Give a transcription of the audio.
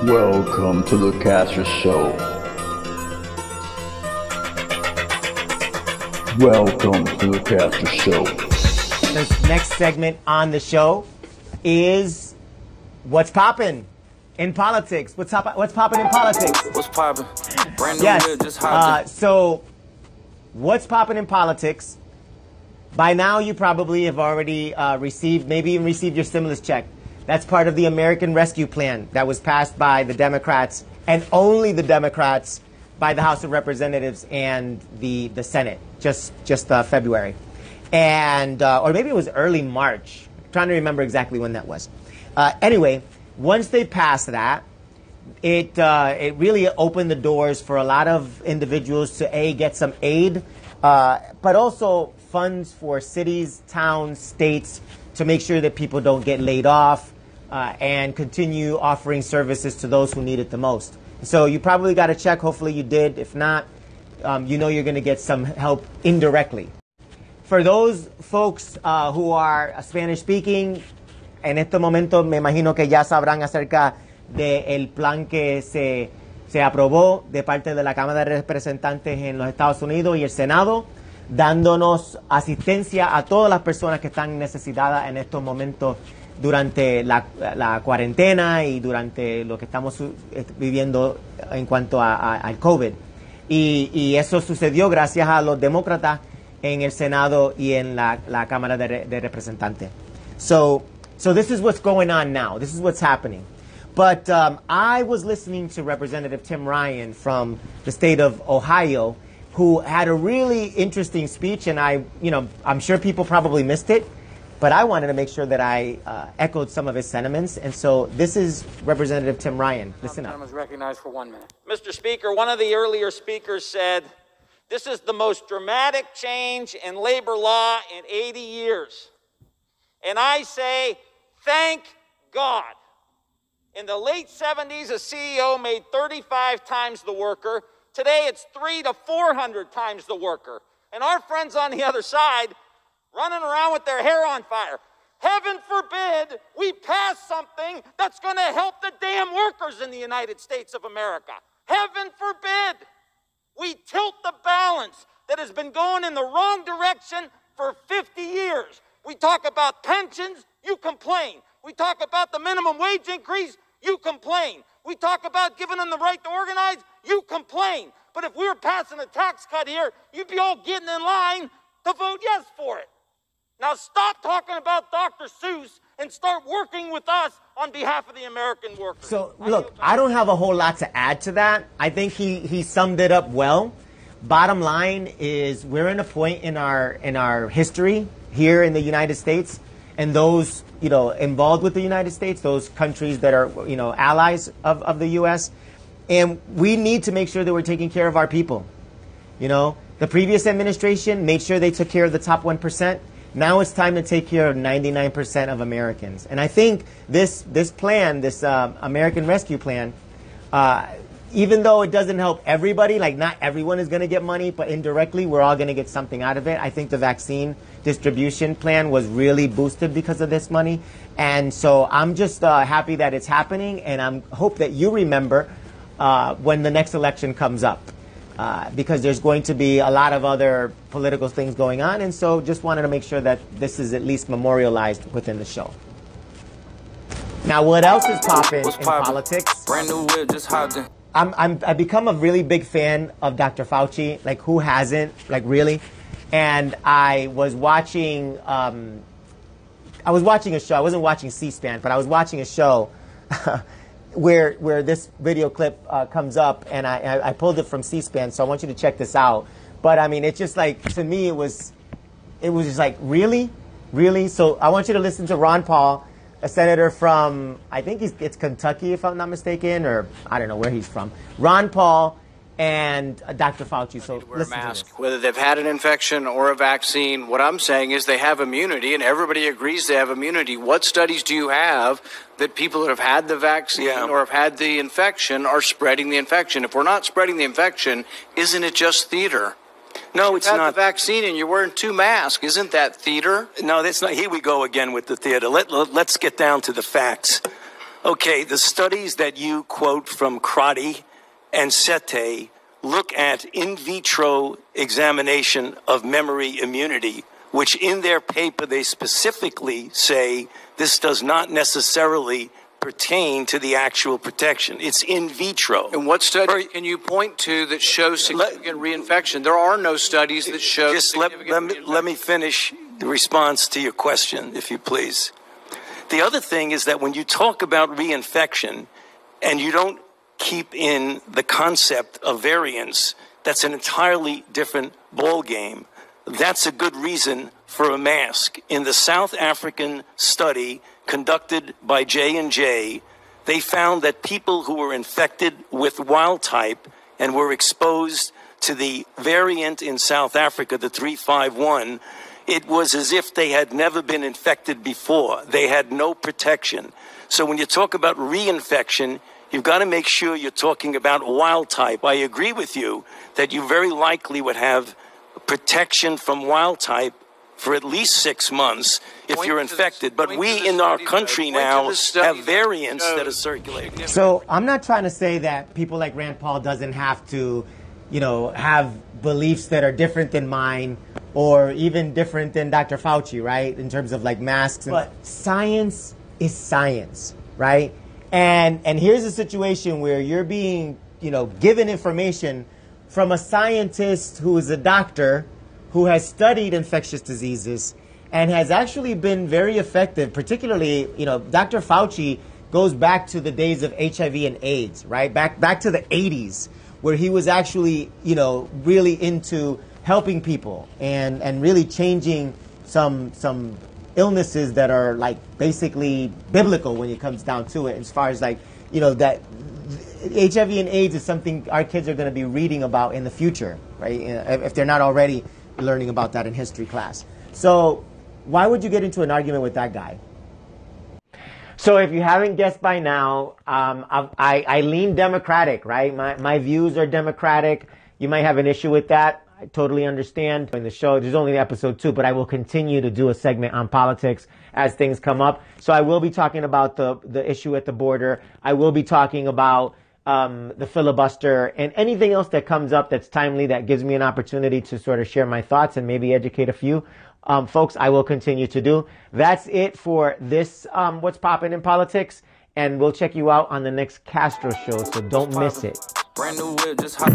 Welcome to the Castro Show. Welcome to the Castro Show. This next segment on the show is What's Poppin' in Politics. What's poppin' in politics? What's poppin'? Brand new Yes. whip, just hopped in. So, what's poppin' in politics? By now, you probably have already received, maybe even received your stimulus check. That's part of the American Rescue Plan that was passed by the Democrats, and only the Democrats, by the House of Representatives and the Senate, just February. And, or maybe it was early March. I'm trying to remember exactly when that was. Anyway, once they passed that, it really opened the doors for a lot of individuals to, get some aid, but also funds for cities, towns, states, to make sure that people don't get laid off and continue offering services to those who need it the most. So you probably got a check. Hopefully you did. If not, you know you're going to get some help indirectly. For those folks who are Spanish-speaking, en este momento me imagino que ya sabrán acerca del plan que se aprobó de parte de la Cámara de Representantes en los Estados Unidos y el Senado, dándonos asistencia a todas las personas que están necesitadas en estos momentos durante la cuarentena y durante lo que estamos viviendo en cuanto al COVID. Y eso sucedió gracias a los demócratas en el Senado y en la Cámara de Representantes. So this is what's going on now. This is what's happening. But I was listening to Representative Tim Ryan from the state of Ohio, who had a really interesting speech, and I'm sure people probably missed it, but I wanted to make sure that I echoed some of his sentiments. And so this is Representative Tim Ryan. Listen up. Time is recognized for 1 minute. Mr. Speaker, one of the earlier speakers said, this is the most dramatic change in labor law in 80 years. And I say, thank God. In the late 70s, a CEO made 35 times the worker. Today, it's 300 to 400 times the worker. And our friends on the other side running around with their hair on fire. Heaven forbid we pass something that's going to help the damn workers in the United States of America. Heaven forbid we tilt the balance that has been going in the wrong direction for 50 years. We talk about pensions, you complain. We talk about the minimum wage increase, you complain. We talk about giving them the right to organize, you complain. But if we were passing a tax cut here, you'd be all getting in line to vote yes for it. Now stop talking about Dr. Seuss and start working with us on behalf of the American workers. So look, I don't have a whole lot to add to that. I think he summed it up well. Bottom line is we're in a point in our history here in the United States, and those involved with the United States, those countries that are allies of the U.S., and we need to make sure that we're taking care of our people. The previous administration made sure they took care of the top 1%. Now it's time to take care of 99% of Americans. And I think this plan, this American Rescue Plan, even though it doesn't help everybody, like not everyone is going to get money, but indirectly we're all going to get something out of it. I think the vaccine distribution plan was really boosted because of this money. And so I'm just happy that it's happening, and I hope that you remember when the next election comes up. Because there's going to be a lot of other political things going on, and so just wanted to make sure that this is at least memorialized within the show. Now, what else is popping in politics? Brand new whip, just hopped in. I've become a really big fan of Dr. Fauci. Like, who hasn't? Like, really? And I was watching a show. I wasn't watching C-SPAN, but I was watching a show where this video clip comes up, and I pulled it from C-SPAN, so I want you to check this out. But I mean, it's just like, to me, it was just like, really? So I want you to listen to Ron Paul, a senator from, I think it's Kentucky, if I'm not mistaken, or I don't know where he's from. Ron Paul and Dr. Fauci. So wear a listen mask, to this. whether they've had an infection or a vaccine. What I'm saying is they have immunity, and everybody agrees they have immunity. What studies do you have that people that have had the vaccine or have had the infection are spreading the infection? If we're not spreading the infection, isn't it just theater? No, it's you had not. the vaccine and you're wearing 2 masks. Isn't that theater? No, that's not. Here we go again with the theater. Let's get down to the facts. Okay, the studies that you quote from Crotty and Sete look at in vitro examination of memory immunity, which in their paper they specifically say this does not necessarily pertain to the actual protection. It's in vitro. And what study can you point to that shows significant reinfection? There are no studies that show just significant let me finish the response to your question, if you please. The other thing is that when you talk about reinfection and you don't keep in the concept of variants, that's an entirely different ballgame. That's a good reason for a mask. In the South African study conducted by J&J, they found that people who were infected with wild type and were exposed to the variant in South Africa, the 351, it was as if they had never been infected before. They had no protection. So when you talk about reinfection, you've got to make sure you're talking about wild type. I agree with you that you very likely would have protection from wild type for at least 6 months if you're infected. But we in our country now have variants that are circulating. So I'm not trying to say that people like Rand Paul doesn't have to, have beliefs that are different than mine or even different than Dr. Fauci, right? In terms of like masks. But science is science, right? And here's a situation where you're being, given information from a scientist who is a doctor who has studied infectious diseases and has actually been very effective, particularly, Dr. Fauci goes back to the days of HIV and AIDS, right? Back to the 80s, where he was actually, really into helping people and really changing some illnesses that are like basically biblical when it comes down to it, as far as like, that HIV and AIDS is something our kids are going to be reading about in the future, right? If they're not already learning about that in history class. So why would you get into an argument with that guy? So if you haven't guessed by now, I lean Democratic, right? My views are Democratic. You might have an issue with that. I totally understand. In the show, there's only episode 2, but I will continue to do a segment on politics as things come up. So I will be talking about the issue at the border. I will be talking about the filibuster and anything else that comes up that's timely, that gives me an opportunity to sort of share my thoughts and maybe educate a few folks. I will continue to do. That's it for this What's Poppin' in Politics, and we'll check you out on the next Castro show, so don't miss it. Brand new whip, just hop.